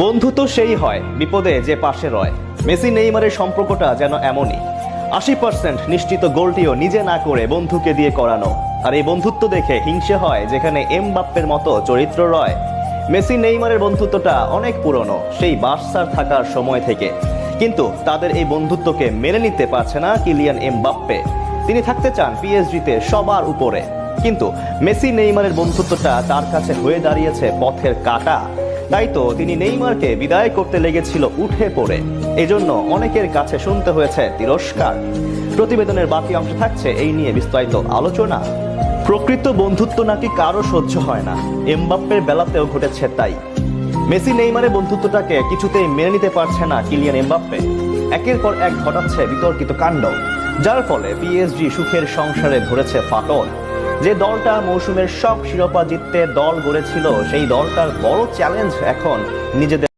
বন্ধু তো সেই হয় বিপদে যে পাশে রয়। মেসি নেইমারের সম্পর্কটা যেন এমনই। 80% নিশ্চিত গোলটিও নিজে না করে বন্ধুকে দিয়ে করানো। আর এই বন্ধুত্ব দেখে হিংসে হয় যেখানে এমবাপ্পের মতো চরিত্র রয়। মেসি নেইমারের বন্ধুত্বটা অনেক পুরনো, সেই বার্সার থাকার সময় থেকে। কিন্তু তাদের এই বন্ধুত্বকে মেনে নিতে পারছে না কিলিয়ান এমবাপ্পে। তিনি থাকতে চান পিএসজিতে সবার উপরে। কিন্তু মেসি নেইমারের বন্ধুত্বটা তার কাছে হয়ে দাঁড়িয়েছে পথের কাঁটা। তাই তো তিনি নেইমারকে বিদায় করতে লেগেছিল উঠে পড়ে। এজন্য অনেকের কাছে শুনতে হয়েছে তিরস্কার। প্রতিবেদনের বাকি অংশ থাকছে এই নিয়ে বিস্তারিত আলোচনা। প্রকৃত বন্ধুত্ব নাকি কারো সহ্য হয় না, এমবাপ্পের বেলাতেও ঘটেছে তাই। মেসি নেইমারের বন্ধুত্বটাকে কিছুতেই মেনে নিতে পারছে না কিলিয়ান এমবাপ্পে। একের পর এক ঘটাচ্ছে বিতর্কিত কাণ্ড, যার ফলে পিএসজি সুখের সংসারে ধরেছে ফাটল। যে দলটা মৌসুমের সব শিরোপা জিততে দল গড়েছিল, সেই দলটার বড় চ্যালেঞ্জ এখন নিজেদের